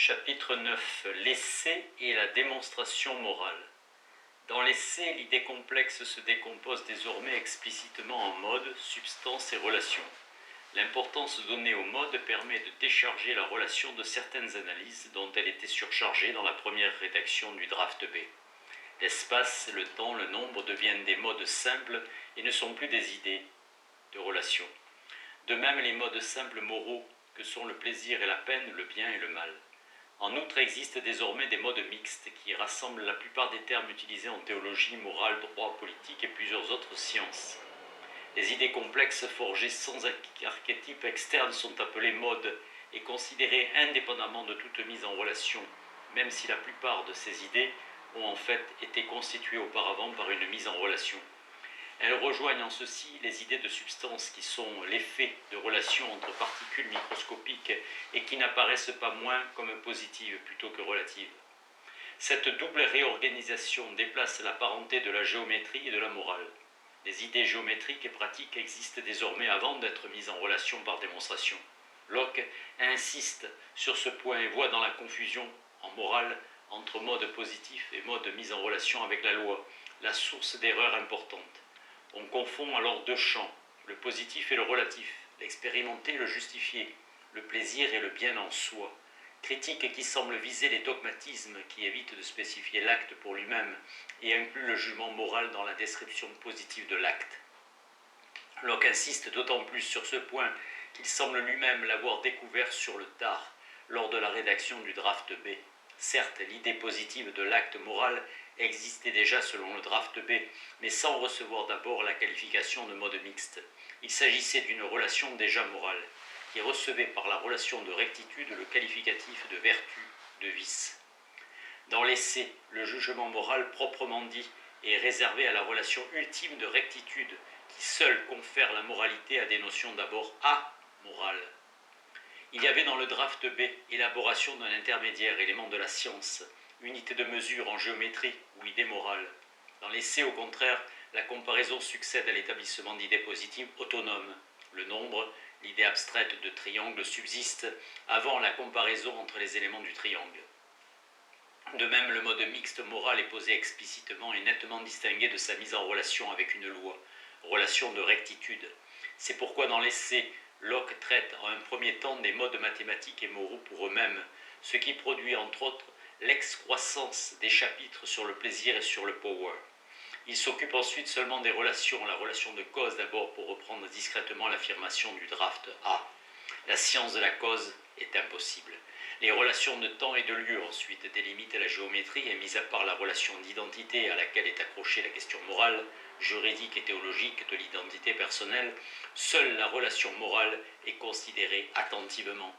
Chapitre 9. L'essai et la démonstration morale. Dans l'essai, l'idée complexe se décompose désormais explicitement en mode, substance et relation. L'importance donnée au mode permet de décharger la relation de certaines analyses dont elle était surchargée dans la première rédaction du draft B. L'espace, le temps, le nombre deviennent des modes simples et ne sont plus des idées de relation. De même, les modes simples moraux que sont le plaisir et la peine, le bien et le mal. En outre, existent désormais des modes mixtes qui rassemblent la plupart des termes utilisés en théologie, morale, droit, politique et plusieurs autres sciences. Les idées complexes forgées sans archétype externe sont appelées modes et considérées indépendamment de toute mise en relation, même si la plupart de ces idées ont en fait été constituées auparavant par une mise en relation. Elles rejoignent en ceci les idées de substance qui sont l'effet de relations entre particules microscopiques et qui n'apparaissent pas moins comme positives plutôt que relatives. Cette double réorganisation déplace la parenté de la géométrie et de la morale. Les idées géométriques et pratiques existent désormais avant d'être mises en relation par démonstration. Locke insiste sur ce point et voit dans la confusion en morale entre mode positif et mode mis en relation avec la loi la source d'erreurs importantes. On confond alors deux champs, le positif et le relatif, l'expérimenté et le justifié, le plaisir et le bien en soi. Critique qui semble viser les dogmatismes qui évitent de spécifier l'acte pour lui-même et inclut le jugement moral dans la description positive de l'acte. Locke insiste d'autant plus sur ce point qu'il semble lui-même l'avoir découvert sur le tard, lors de la rédaction du draft B. Certes, l'idée positive de l'acte moral existait déjà selon le draft B, mais sans recevoir d'abord la qualification de mode mixte. Il s'agissait d'une relation déjà morale, qui recevait par la relation de rectitude le qualificatif de vertu, de vice. Dans l'essai, le jugement moral proprement dit est réservé à la relation ultime de rectitude, qui seule confère la moralité à des notions d'abord amorales. Il y avait dans le draft B élaboration d'un intermédiaire, élément de la science, unité de mesure en géométrie ou idée morale. Dans l'essai, au contraire, la comparaison succède à l'établissement d'idées positives autonomes. Le nombre, l'idée abstraite de triangle subsiste avant la comparaison entre les éléments du triangle. De même, le mode mixte moral est posé explicitement et nettement distingué de sa mise en relation avec une loi, relation de rectitude. C'est pourquoi dans l'essai, Locke traite en un premier temps des modes mathématiques et moraux pour eux-mêmes, ce qui produit entre autres l'excroissance des chapitres sur le plaisir et sur le power. Il s'occupe ensuite seulement des relations, la relation de cause d'abord pour reprendre discrètement l'affirmation du draft A. La science de la cause est impossible. Les relations de temps et de lieu ensuite délimitent la géométrie et mis à part la relation d'identité à laquelle est accrochée la question morale, juridique et théologique de l'identité personnelle, seule la relation morale est considérée attentivement.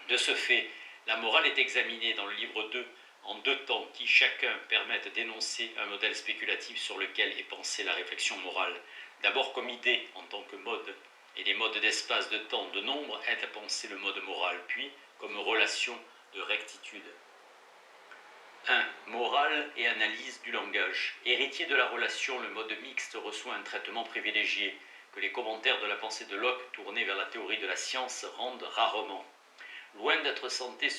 De ce fait, la morale est examinée dans le livre 2 en deux temps qui chacun permettent d'énoncer un modèle spéculatif sur lequel est pensée la réflexion morale, d'abord comme idée en tant que mode, et les modes d'espace, de temps, de nombre aident à penser le mode moral, puis comme relation de rectitude. 1. Morale et analyse du langage. Héritier de la relation, le mode mixte reçoit un traitement privilégié que les commentaires de la pensée de Locke tournés vers la théorie de la science rendent rarement. Loin d'être centrés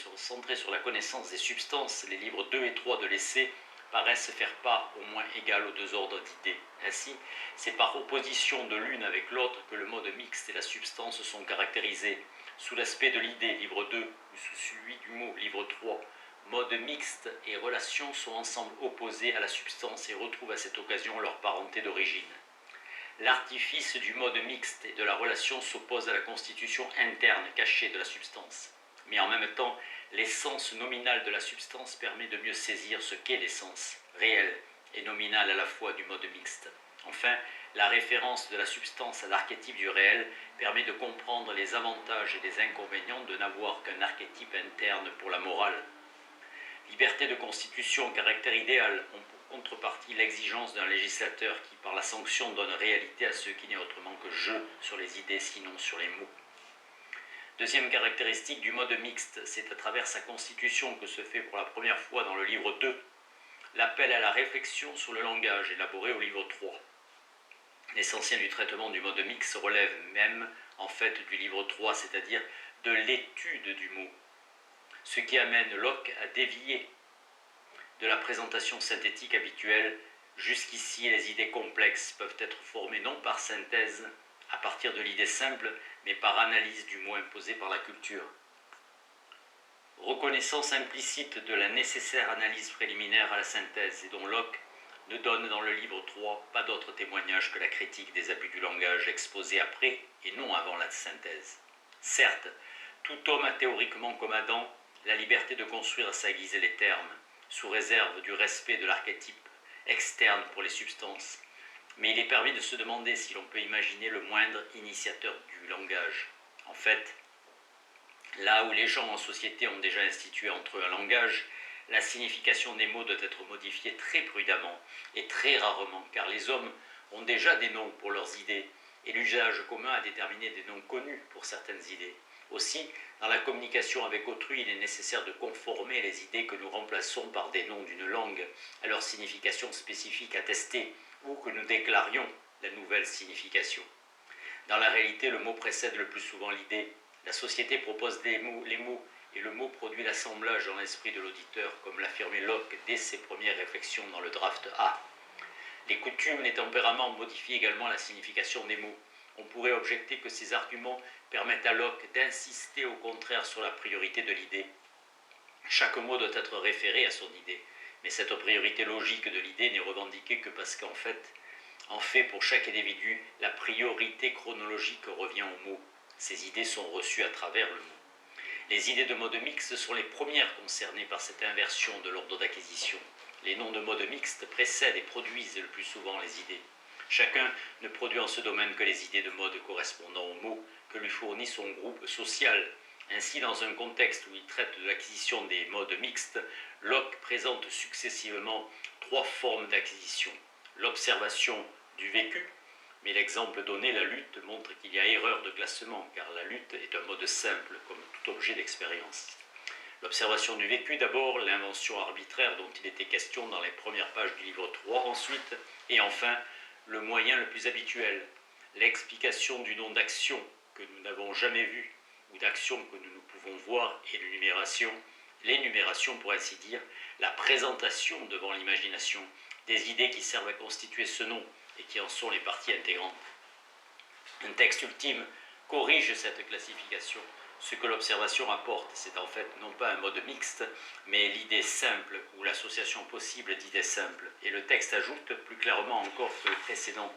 sur la connaissance des substances, les livres 2 et 3 de l'essai paraissent faire part au moins égale aux deux ordres d'idées. Ainsi, c'est par opposition de l'une avec l'autre que le mode mixte et la substance sont caractérisés. Sous l'aspect de l'idée, livre 2, ou sous celui du mot, livre 3, mode mixte et relation sont ensemble opposés à la substance et retrouvent à cette occasion leur parenté d'origine. L'artifice du mode mixte et de la relation s'oppose à la constitution interne cachée de la substance. Mais en même temps, l'essence nominale de la substance permet de mieux saisir ce qu'est l'essence, réelle et nominale à la fois du mode mixte. Enfin, la référence de la substance à l'archétype du réel permet de comprendre les avantages et les inconvénients de n'avoir qu'un archétype interne pour la morale. Liberté de constitution, caractère idéal, ont pour contrepartie l'exigence d'un législateur qui, par la sanction, donne réalité à ce qui n'est autrement que jeu sur les idées, sinon sur les mots. Deuxième caractéristique du mode mixte, c'est à travers sa constitution que se fait pour la première fois dans le livre 2 l'appel à la réflexion sur le langage élaboré au livre 3. L'essentiel du traitement du mode mixte relève même en fait du livre 3, c'est-à-dire de l'étude du mot. ce qui amène Locke à dévier de la présentation synthétique habituelle. Jusqu'ici, les idées complexes peuvent être formées non par synthèse, à partir de l'idée simple, mais par analyse du mot imposé par la culture. Reconnaissance implicite de la nécessaire analyse préliminaire à la synthèse, et dont Locke ne donne dans le livre 3 pas d'autre témoignage que la critique des abus du langage exposée après et non avant la synthèse. Certes, tout homme a théoriquement comme Adam la liberté de construire à sa guise les termes, sous réserve du respect de l'archétype externe pour les substances, mais il est permis de se demander si l'on peut imaginer le moindre initiateur du langage. En fait, là où les gens en société ont déjà institué entre eux un langage, la signification des mots doit être modifiée très prudemment et très rarement, car les hommes ont déjà des noms pour leurs idées, et l'usage commun a déterminé des noms connus pour certaines idées. Aussi, dans la communication avec autrui, il est nécessaire de conformer les idées que nous remplaçons par des noms d'une langue à leur signification spécifique attestée, ou que nous déclarions la nouvelle signification. Dans la réalité, le mot précède le plus souvent l'idée. La société propose les mots, et le mot produit l'assemblage dans l'esprit de l'auditeur, comme l'affirmait Locke dès ses premières réflexions dans le draft A. Les coutumes, les tempéraments modifient également la signification des mots. On pourrait objecter que ces arguments permettent à Locke d'insister au contraire sur la priorité de l'idée. Chaque mot doit être référé à son idée, mais cette priorité logique de l'idée n'est revendiquée que parce qu'en fait, pour chaque individu, la priorité chronologique revient au mot. Ces idées sont reçues à travers le mot. Les idées de mode mixte sont les premières concernées par cette inversion de l'ordre d'acquisition. Les noms de mode mixte précèdent et produisent le plus souvent les idées. Chacun ne produit en ce domaine que les idées de mode correspondant aux mots que lui fournit son groupe social. Ainsi, dans un contexte où il traite de l'acquisition des modes mixtes, Locke présente successivement 3 formes d'acquisition. L'observation du vécu, mais l'exemple donné, la lutte, montre qu'il y a erreur de classement, car la lutte est un mode simple, comme tout objet d'expérience. L'observation du vécu d'abord, l'invention arbitraire dont il était question dans les premières pages du livre 3 ensuite, et enfin, le moyen le plus habituel, l'explication du nom d'action que nous n'avons jamais vu, ou d'action que nous pouvons voir, et l'énumération pour ainsi dire, la présentation devant l'imagination des idées qui servent à constituer ce nom et qui en sont les parties intégrantes. Un texte ultime corrige cette classification. Ce que l'observation apporte, c'est en fait non pas un mode mixte, mais l'idée simple ou l'association possible d'idées simples. Et le texte ajoute plus clairement encore que le précédent.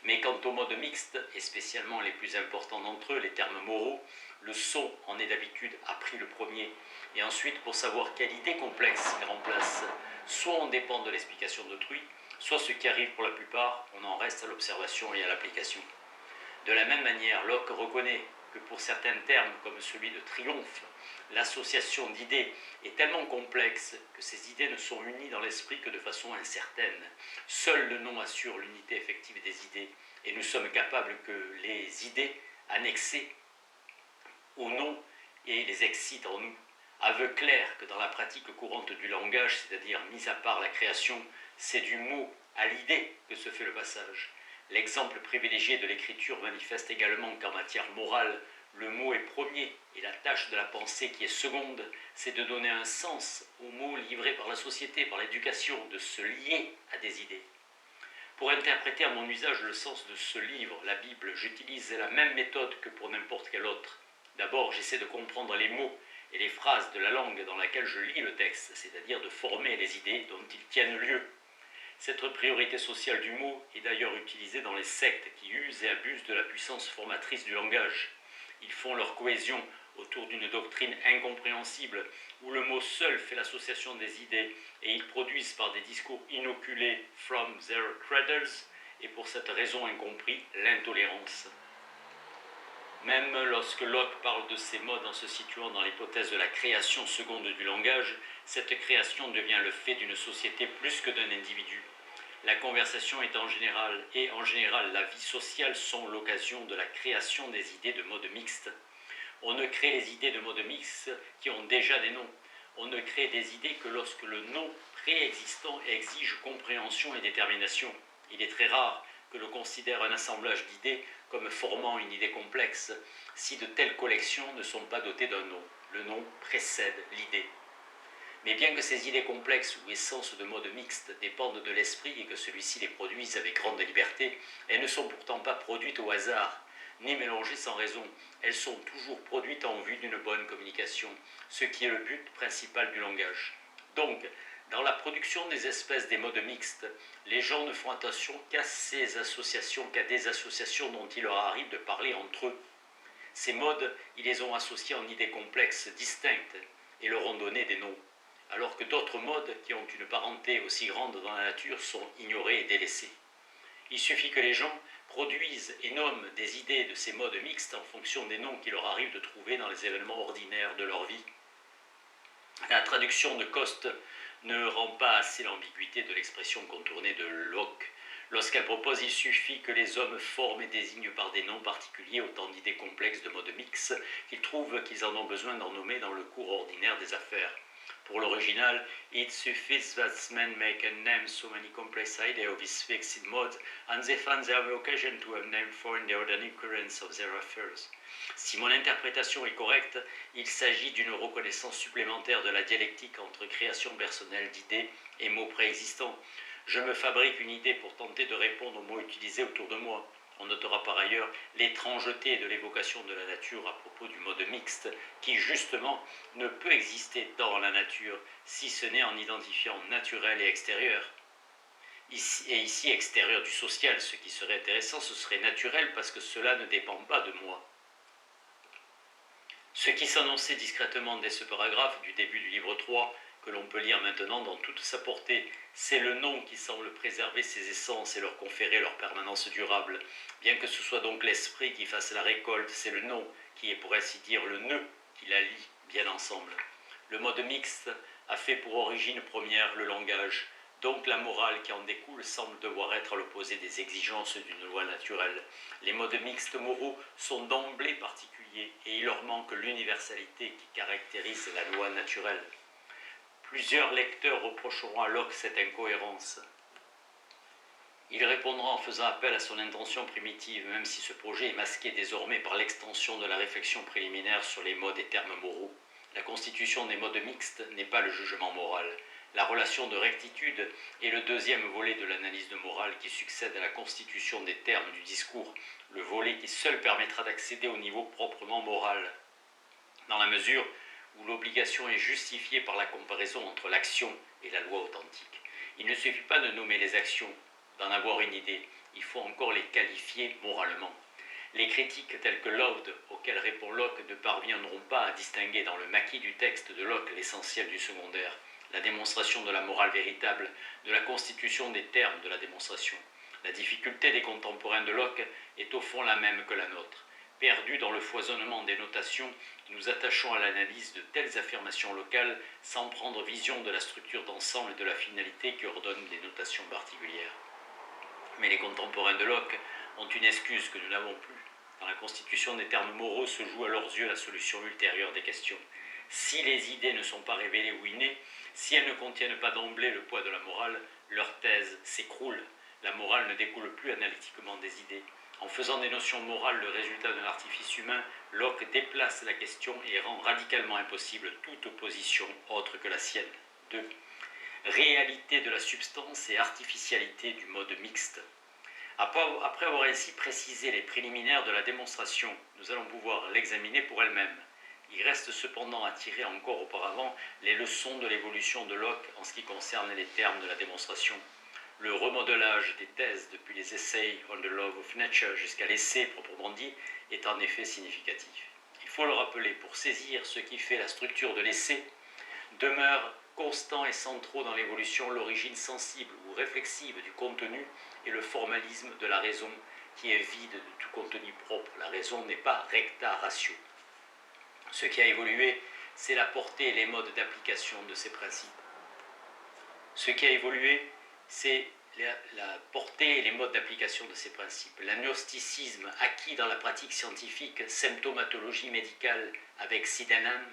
Mais quant au mode mixte, et spécialement les plus importants d'entre eux, les termes moraux, le son en est d'habitude appris le premier. Et ensuite, pour savoir quelle idée complexe il remplace, soit on dépend de l'explication d'autrui, soit ce qui arrive pour la plupart, on en reste à l'observation et à l'application. De la même manière, Locke reconnaît que pour certains termes, comme celui de triomphe, l'association d'idées est tellement complexe que ces idées ne sont unies dans l'esprit que de façon incertaine. Seul le nom assure l'unité effective des idées, et nous sommes capables que les idées annexées au nom et les excitent en nous. Aveu clair que dans la pratique courante du langage, c'est-à-dire mis à part la création, c'est du mot à l'idée que se fait le passage. L'exemple privilégié de l'écriture manifeste également qu'en matière morale, le mot est premier et la tâche de la pensée qui est seconde, c'est de donner un sens aux mots livrés par la société, par l'éducation, de se lier à des idées. Pour interpréter à mon usage le sens de ce livre, la Bible, j'utilise la même méthode que pour n'importe quel autre. D'abord, j'essaie de comprendre les mots et les phrases de la langue dans laquelle je lis le texte, c'est-à-dire de former les idées dont ils tiennent lieu. Cette priorité sociale du mot est d'ailleurs utilisée dans les sectes qui usent et abusent de la puissance formatrice du langage. Ils font leur cohésion autour d'une doctrine incompréhensible où le mot seul fait l'association des idées et ils produisent par des discours inoculés from their cradles et pour cette raison incompris l'intolérance. Même lorsque Locke parle de ces modes en se situant dans l'hypothèse de la création seconde du langage, cette création devient le fait d'une société plus que d'un individu. La conversation est en général la vie sociale sont l'occasion de la création des idées de mode mixte. On ne crée les idées de mode mixte qui ont déjà des noms. On ne crée des idées que lorsque le nom préexistant exige compréhension et détermination. Il est très rare que l'on considère un assemblage d'idées comme formant une idée complexe, si de telles collections ne sont pas dotées d'un nom. Le nom précède l'idée. Mais bien que ces idées complexes ou essences de mode mixte dépendent de l'esprit et que celui-ci les produise avec grande liberté, elles ne sont pourtant pas produites au hasard, ni mélangées sans raison. Elles sont toujours produites en vue d'une bonne communication, ce qui est le but principal du langage. Donc, dans la production des espèces des modes mixtes, les gens ne font attention qu'à des associations dont il leur arrive de parler entre eux. Ces modes, ils les ont associés en idées complexes, distinctes, et leur ont donné des noms. Alors que d'autres modes, qui ont une parenté aussi grande dans la nature, sont ignorés et délaissés. Il suffit que les gens produisent et nomment des idées de ces modes mixtes en fonction des noms qu'il leur arrive de trouver dans les événements ordinaires de leur vie. La traduction de Coste ne rend pas assez l'ambiguïté de l'expression contournée de Locke. Lorsqu'elle propose, il suffit que les hommes forment et désignent par des noms particuliers autant d'idées complexes de modes mixtes qu'ils trouvent qu'ils en ont besoin d'en nommer dans le cours ordinaire des affaires. Pour l'original, it suffices that men make and name so many complex ideas of these fixed modes, and they find their occasion to have name for in the ordinary occurrence of their affairs. Si mon interprétation est correcte, il s'agit d'une reconnaissance supplémentaire de la dialectique entre création personnelle d'idées et mots préexistants. Je me fabrique une idée pour tenter de répondre aux mots utilisés autour de moi. On notera par ailleurs l'étrangeté de l'évocation de la nature à propos du mode mixte, qui justement ne peut exister dans la nature, si ce n'est en identifiant naturel et extérieur. Ici extérieur du social, ce qui serait intéressant, ce serait naturel parce que cela ne dépend pas de moi. Ce qui s'annonçait discrètement dès ce paragraphe du début du livre 3, que l'on peut lire maintenant dans toute sa portée, c'est le nom qui semble préserver ses essences et leur conférer leur permanence durable. Bien que ce soit donc l'esprit qui fasse la récolte, c'est le nom qui est pour ainsi dire le nœud qui la lie bien ensemble. Le mode mixte a fait pour origine première le langage, donc la morale qui en découle semble devoir être à l'opposé des exigences d'une loi naturelle. Les modes mixtes moraux sont d'emblée particuliers et il leur manque l'universalité qui caractérise la loi naturelle. Plusieurs lecteurs reprocheront à Locke cette incohérence. Il répondra en faisant appel à son intention primitive, même si ce projet est masqué désormais par l'extension de la réflexion préliminaire sur les modes et termes moraux. La constitution des modes mixtes n'est pas le jugement moral. La relation de rectitude est le deuxième volet de l'analyse de morale qui succède à la constitution des termes du discours, le volet qui seul permettra d'accéder au niveau proprement moral. Dans la mesure où l'obligation est justifiée par la comparaison entre l'action et la loi authentique. Il ne suffit pas de nommer les actions, d'en avoir une idée, il faut encore les qualifier moralement. Les critiques telles que Laude, auxquelles répond Locke, ne parviendront pas à distinguer dans le maquis du texte de Locke l'essentiel du secondaire, la démonstration de la morale véritable, de la constitution des termes de la démonstration. La difficulté des contemporains de Locke est au fond la même que la nôtre. Perdus dans le foisonnement des notations, nous attachons à l'analyse de telles affirmations locales sans prendre vision de la structure d'ensemble et de la finalité qui ordonne des notations particulières. Mais les contemporains de Locke ont une excuse que nous n'avons plus. Dans la constitution des termes moraux se joue à leurs yeux la solution ultérieure des questions. Si les idées ne sont pas révélées ou innées, si elles ne contiennent pas d'emblée le poids de la morale, leur thèse s'écroule. La morale ne découle plus analytiquement des idées. En faisant des notions morales le résultat d'un artifice humain, Locke déplace la question et rend radicalement impossible toute opposition autre que la sienne. 2. Réalité de la substance et artificialité du mode mixte. Après avoir ainsi précisé les préliminaires de la démonstration, nous allons pouvoir l'examiner pour elle-même. Il reste cependant à tirer encore auparavant les leçons de l'évolution de Locke en ce qui concerne les termes de la démonstration. Le remodelage des thèses depuis les Essays on the Law of Nature jusqu'à l'essai proprement dit est en effet significatif. Il faut le rappeler, pour saisir ce qui fait la structure de l'essai, demeure constant et centraux dans l'évolution l'origine sensible ou réflexive du contenu et le formalisme de la raison qui est vide de tout contenu propre. La raison n'est pas recta ratio. Ce qui a évolué, c'est la portée et les modes d'application de ces principes. Ce qui a évolué, c'est la portée et les modes d'application de ces principes. L'agnosticisme acquis dans la pratique scientifique, symptomatologie médicale avec Sydenham,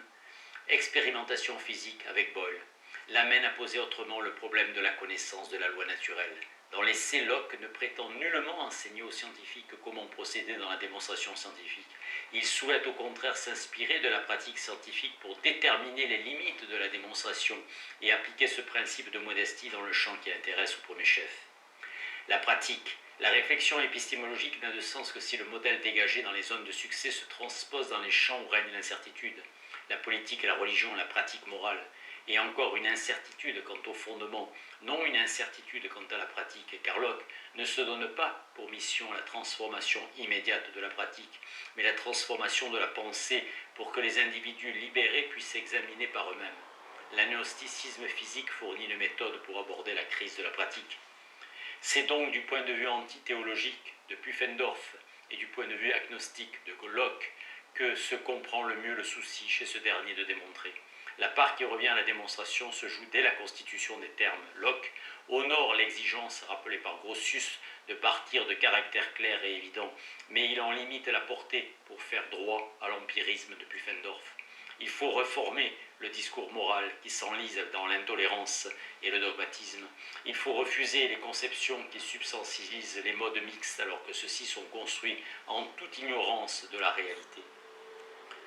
expérimentation physique avec Boyle, l'amène à poser autrement le problème de la connaissance de la loi naturelle. Dans l'essai, Locke ne prétend nullement enseigner aux scientifiques comment procéder dans la démonstration scientifique. Il souhaite au contraire s'inspirer de la pratique scientifique pour déterminer les limites de la démonstration et appliquer ce principe de modestie dans le champ qui intéresse au premier chef. La pratique, la réflexion épistémologique n'a de sens que si le modèle dégagé dans les zones de succès se transpose dans les champs où règne l'incertitude. La politique, la religion, la pratique morale, et encore une incertitude quant au fondement, non une incertitude quant à la pratique, car Locke ne se donne pas pour mission la transformation immédiate de la pratique, mais la transformation de la pensée pour que les individus libérés puissent s'examiner par eux-mêmes. L'agnosticisme physique fournit une méthode pour aborder la crise de la pratique. C'est donc du point de vue antithéologique de Pufendorf et du point de vue agnostique de Locke que se comprend le mieux le souci chez ce dernier de démontrer. La part qui revient à la démonstration se joue dès la constitution des termes. Locke honore l'exigence rappelée par Grotius de partir de caractères clairs et évidents, mais il en limite la portée pour faire droit à l'empirisme de Pufendorf. Il faut reformer le discours moral qui s'enlise dans l'intolérance et le dogmatisme. Il faut refuser les conceptions qui substantialisent les modes mixtes alors que ceux-ci sont construits en toute ignorance de la réalité.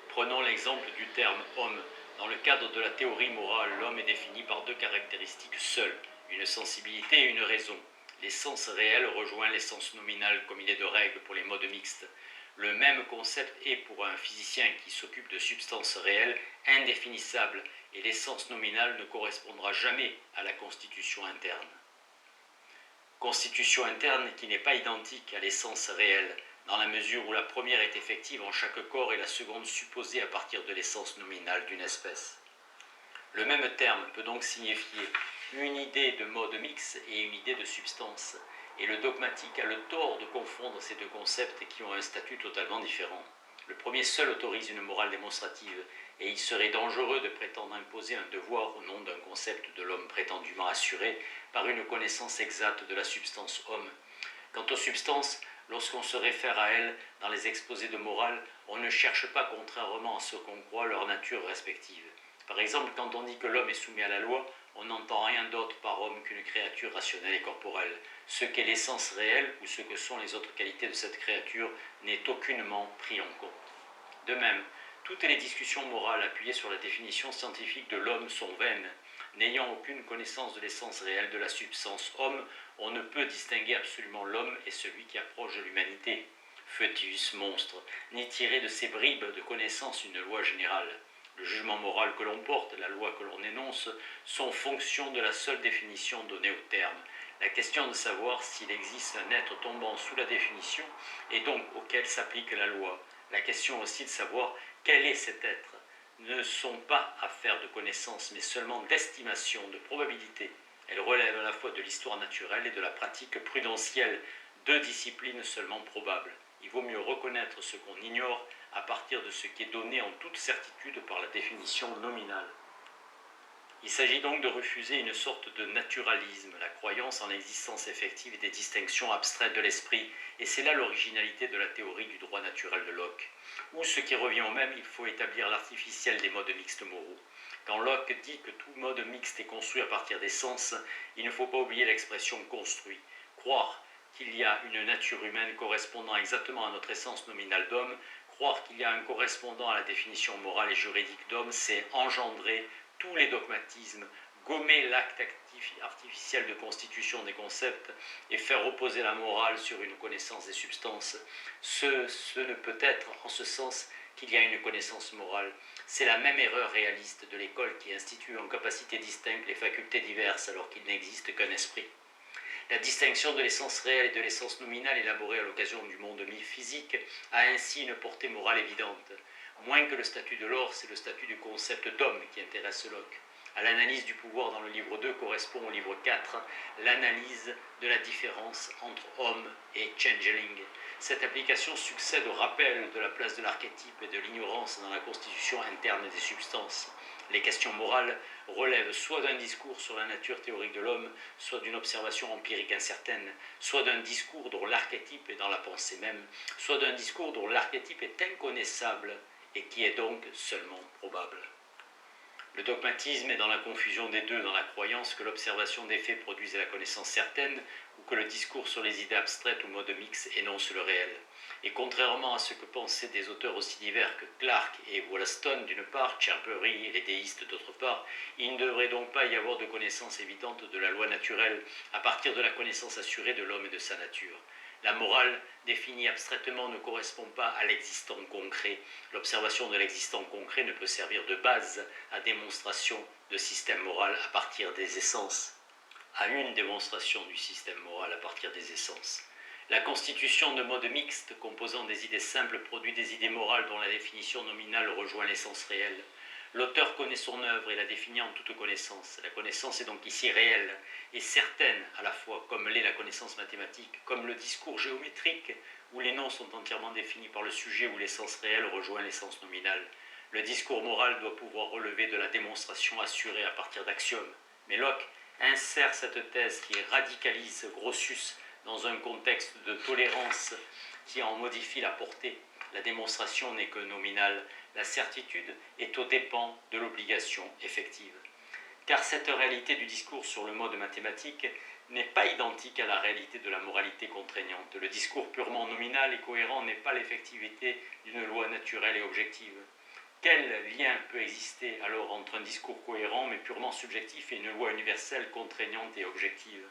Prenons l'exemple du terme « homme ». Dans le cadre de la théorie morale, l'homme est défini par deux caractéristiques seules, une sensibilité et une raison. L'essence réelle rejoint l'essence nominale comme il est de règle pour les modes mixtes. Le même concept est pour un physicien qui s'occupe de substances réelles indéfinissables et l'essence nominale ne correspondra jamais à la constitution interne. Constitution interne qui n'est pas identique à l'essence réelle, dans la mesure où la première est effective en chaque corps et la seconde supposée à partir de l'essence nominale d'une espèce. Le même terme peut donc signifier une idée de mode mixte et une idée de substance, et le dogmatique a le tort de confondre ces deux concepts qui ont un statut totalement différent. Le premier seul autorise une morale démonstrative, et il serait dangereux de prétendre imposer un devoir au nom d'un concept de l'homme prétendument assuré par une connaissance exacte de la substance homme. Quant aux substances, lorsqu'on se réfère à elles dans les exposés de morale, on ne cherche pas, contrairement à ce qu'on croit, leur nature respective. Par exemple, quand on dit que l'homme est soumis à la loi, on n'entend rien d'autre par homme qu'une créature rationnelle et corporelle. Ce qu'est l'essence réelle ou ce que sont les autres qualités de cette créature n'est aucunement pris en compte. De même, toutes les discussions morales appuyées sur la définition scientifique de l'homme sont vaines. N'ayant aucune connaissance de l'essence réelle de la substance homme, on ne peut distinguer absolument l'homme et celui qui approche de l'humanité, fœtus, monstre, ni tirer de ces bribes de connaissance une loi générale. Le jugement moral que l'on porte, la loi que l'on énonce, sont fonction de la seule définition donnée au terme. La question de savoir s'il existe un être tombant sous la définition et donc auquel s'applique la loi. La question aussi de savoir quel est cet être ne sont pas affaires de connaissance mais seulement d'estimation, de probabilité. Elles relèvent à la fois de l'histoire naturelle et de la pratique prudentielle, deux disciplines seulement probables. Il vaut mieux reconnaître ce qu'on ignore à partir de ce qui est donné en toute certitude par la définition nominale. Il s'agit donc de refuser une sorte de naturalisme, la croyance en l'existence effective des distinctions abstraites de l'esprit, et c'est là l'originalité de la théorie du droit naturel de Locke. Ou ce qui revient au même, il faut établir l'artificiel des modes mixtes moraux. Quand Locke dit que tout mode mixte est construit à partir des sens, il ne faut pas oublier l'expression « construit ». Croire qu'il y a une nature humaine correspondant exactement à notre essence nominale d'homme, croire qu'il y a un correspondant à la définition morale et juridique d'homme, c'est engendrer tous les dogmatismes, gommer l'acte artificiel de constitution des concepts et faire reposer la morale sur une connaissance des substances. Ce ne peut être en ce sens qu'il y a une connaissance morale. C'est la même erreur réaliste de l'école qui institue en capacités distinctes les facultés diverses alors qu'il n'existe qu'un esprit. La distinction de l'essence réelle et de l'essence nominale élaborée à l'occasion du monde physique a ainsi une portée morale évidente. Moins que le statut de l'or, c'est le statut du concept d'homme qui intéresse Locke. À l'analyse du pouvoir dans le livre 2 correspond au livre 4 l'analyse de la différence entre homme et changeling. Cette application succède au rappel de la place de l'archétype et de l'ignorance dans la constitution interne des substances. Les questions morales relèvent soit d'un discours sur la nature théorique de l'homme, soit d'une observation empirique incertaine, soit d'un discours dont l'archétype est dans la pensée même, soit d'un discours dont l'archétype est inconnaissable et qui est donc seulement probable. Le dogmatisme est dans la confusion des deux, dans la croyance que l'observation des faits produisait la connaissance certaine, ou que le discours sur les idées abstraites ou modes mixtes énonce le réel. Et contrairement à ce que pensaient des auteurs aussi divers que Clarke et Wollaston d'une part, Cherbury et les déistes d'autre part, il ne devrait donc pas y avoir de connaissance évidente de la loi naturelle à partir de la connaissance assurée de l'homme et de sa nature. La morale, définie abstraitement, ne correspond pas à l'existant concret. L'observation de l'existant concret ne peut servir de base à démonstration de système moral à partir des essences, à une démonstration du système moral à partir des essences. La constitution de modes mixtes composant des idées simples produit des idées morales dont la définition nominale rejoint l'essence réelle. L'auteur connaît son œuvre et la définit en toute connaissance. La connaissance est donc ici réelle et certaine à la fois, comme l'est la connaissance mathématique, comme le discours géométrique, où les noms sont entièrement définis par le sujet, où l'essence réelle rejoint l'essence nominale. Le discours moral doit pouvoir relever de la démonstration assurée à partir d'axiomes. Mais Locke insère cette thèse qui radicalise Grotius dans un contexte de tolérance qui en modifie la portée. La démonstration n'est que nominale, la certitude est aux dépens de l'obligation effective. Car cette réalité du discours sur le mode mathématique n'est pas identique à la réalité de la moralité contraignante. Le discours purement nominal et cohérent n'est pas l'effectivité d'une loi naturelle et objective. Quel lien peut exister alors entre un discours cohérent mais purement subjectif et une loi universelle contraignante et objective ?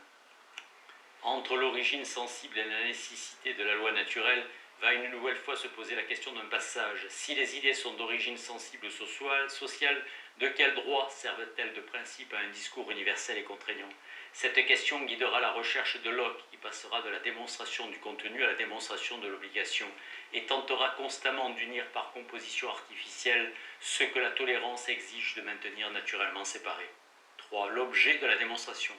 Entre l'origine sensible et la nécessité de la loi naturelle va une nouvelle fois se poser la question d'un passage. Si les idées sont d'origine sensible ou sociale, de quel droit servent-elles de principe à un discours universel et contraignant ? Cette question guidera la recherche de Locke, qui passera de la démonstration du contenu à la démonstration de l'obligation, et tentera constamment d'unir par composition artificielle ce que la tolérance exige de maintenir naturellement séparé. 3. L'objet de la démonstration.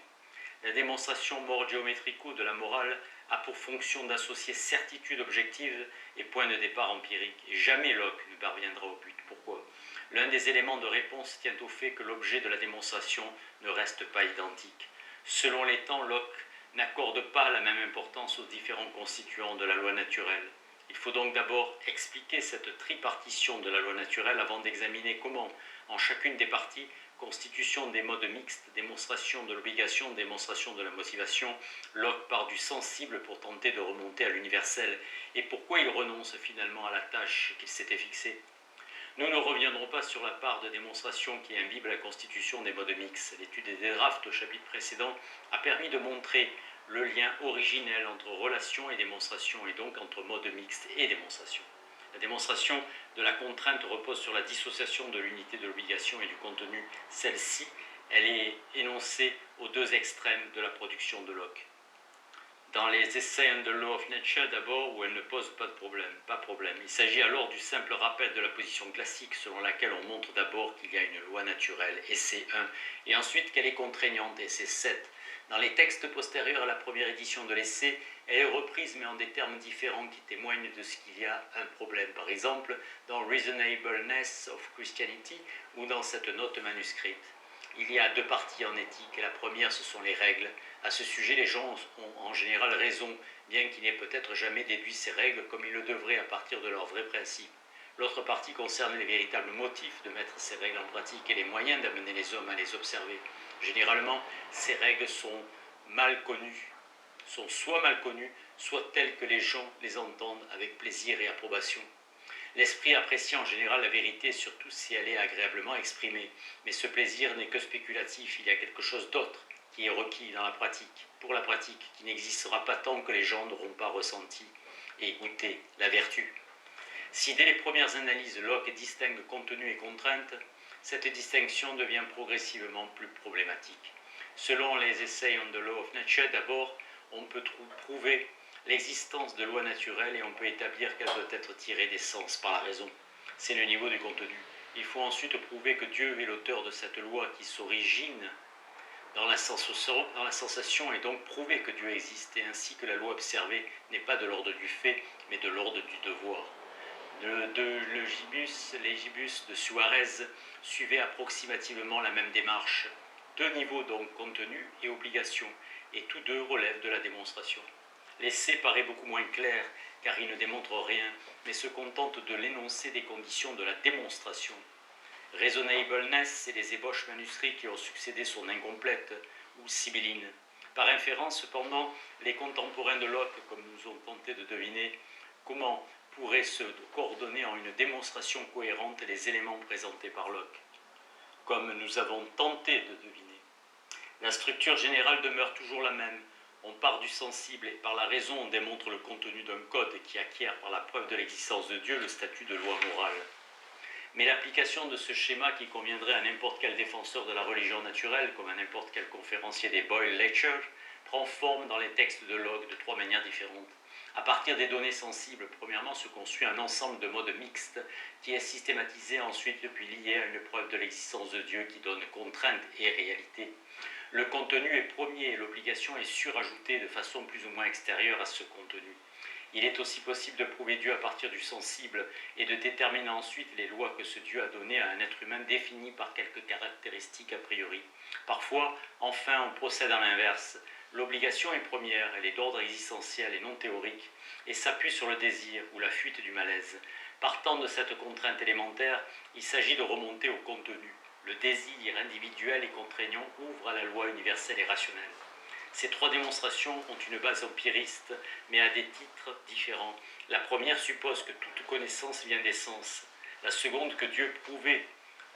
La démonstration morgéométrico de la morale a pour fonction d'associer certitude objective et point de départ empirique. Et jamais Locke ne parviendra au but. Pourquoi ? L'un des éléments de réponse tient au fait que l'objet de la démonstration ne reste pas identique. Selon les temps, Locke n'accorde pas la même importance aux différents constituants de la loi naturelle. Il faut donc d'abord expliquer cette tripartition de la loi naturelle avant d'examiner comment, en chacune des parties, constitution des modes mixtes, démonstration de l'obligation, démonstration de la motivation, Locke part du sensible pour tenter de remonter à l'universel, et pourquoi il renonce finalement à la tâche qu'il s'était fixée. Nous ne reviendrons pas sur la part de démonstration qui imbibe la constitution des modes mixtes. L'étude des drafts au chapitre précédent a permis de montrer le lien originel entre relation et démonstration, et donc entre mode mixte et démonstration. La démonstration de la contrainte repose sur la dissociation de l'unité de l'obligation et du contenu. Celle-ci, elle est énoncée aux deux extrêmes de la production de Locke. Dans les Essays on the Law of Nature d'abord, où elle ne pose pas de problème. Il s'agit alors du simple rappel de la position classique selon laquelle on montre d'abord qu'il y a une loi naturelle, essai 1, et ensuite qu'elle est contraignante, essai 7. Dans les textes postérieurs à la première édition de l'essai, elle est reprise mais en des termes différents qui témoignent de ce qu'il y a un problème. Par exemple, dans Reasonableness of Christianity ou dans cette note manuscrite. Il y a deux parties en éthique, et la première ce sont les règles. À ce sujet, les gens ont en général raison, bien qu'ils n'aient peut-être jamais déduit ces règles comme ils le devraient à partir de leurs vrais principes. L'autre partie concerne les véritables motifs de mettre ces règles en pratique et les moyens d'amener les hommes à les observer. Généralement, ces règles sont soit mal connues, soit telles que les gens les entendent avec plaisir et approbation. L'esprit apprécie en général la vérité, surtout si elle est agréablement exprimée. Mais ce plaisir n'est que spéculatif, il y a quelque chose d'autre qui est requis dans la pratique, pour la pratique, qui n'existera pas tant que les gens n'auront pas ressenti et goûté la vertu. Si dès les premières analyses Locke distingue contenu et contrainte, cette distinction devient progressivement plus problématique. Selon les Essays on the Law of Nature, d'abord, on peut prouver l'existence de lois naturelles et on peut établir qu'elles doivent être tirées des sens par la raison. C'est le niveau du contenu. Il faut ensuite prouver que Dieu est l'auteur de cette loi qui s'origine dans la sensation et donc prouver que Dieu existe et ainsi que la loi observée n'est pas de l'ordre du fait mais de l'ordre du devoir. L'Égibus de Suarez suivait approximativement la même démarche. Deux niveaux donc, contenu et obligation, et tous deux relèvent de la démonstration. L'essai paraît beaucoup moins clair, car il ne démontre rien, mais se contente de l'énoncé des conditions de la démonstration. Reasonableness et les ébauches manuscrits qui ont succédé sont incomplètes ou sibyllines. Par inférence, cependant, les contemporains de Locke, comme nous ont tenté de deviner, comment pourraient se coordonner en une démonstration cohérente les éléments présentés par Locke, comme nous avons tenté de deviner. La structure générale demeure toujours la même. On part du sensible et par la raison on démontre le contenu d'un code qui acquiert par la preuve de l'existence de Dieu le statut de loi morale. Mais l'application de ce schéma qui conviendrait à n'importe quel défenseur de la religion naturelle, comme à n'importe quel conférencier des Boyle Lectures, prend forme dans les textes de Locke de trois manières différentes. À partir des données sensibles, premièrement, se construit un ensemble de modes mixtes qui est systématisé ensuite depuis lié à une preuve de l'existence de Dieu qui donne contrainte et réalité. Le contenu est premier et l'obligation est surajoutée de façon plus ou moins extérieure à ce contenu. Il est aussi possible de prouver Dieu à partir du sensible et de déterminer ensuite les lois que ce Dieu a données à un être humain définies par quelques caractéristiques a priori. Parfois, enfin, on procède à l'inverse. L'obligation est première, elle est d'ordre existentiel et non théorique, et s'appuie sur le désir ou la fuite du malaise. Partant de cette contrainte élémentaire, il s'agit de remonter au contenu. Le désir individuel et contraignant ouvre à la loi universelle et rationnelle. Ces trois démonstrations ont une base empiriste, mais à des titres différents. La première suppose que toute connaissance vient des sens. La seconde, que Dieu prouvait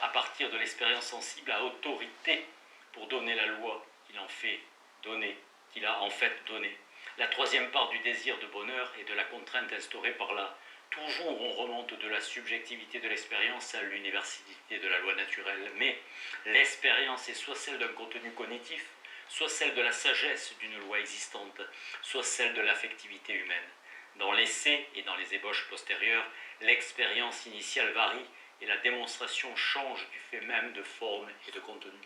à partir de l'expérience sensible a autorité pour donner la loi qu'il en fait donner, qu'il a en fait donnée. La troisième part du désir de bonheur et de la contrainte instaurée par là. Toujours on remonte de la subjectivité de l'expérience à l'universalité de la loi naturelle, mais l'expérience est soit celle d'un contenu cognitif, soit celle de la sagesse d'une loi existante, soit celle de l'affectivité humaine. Dans l'essai et dans les ébauches postérieures, l'expérience initiale varie et la démonstration change du fait même de forme et de contenu.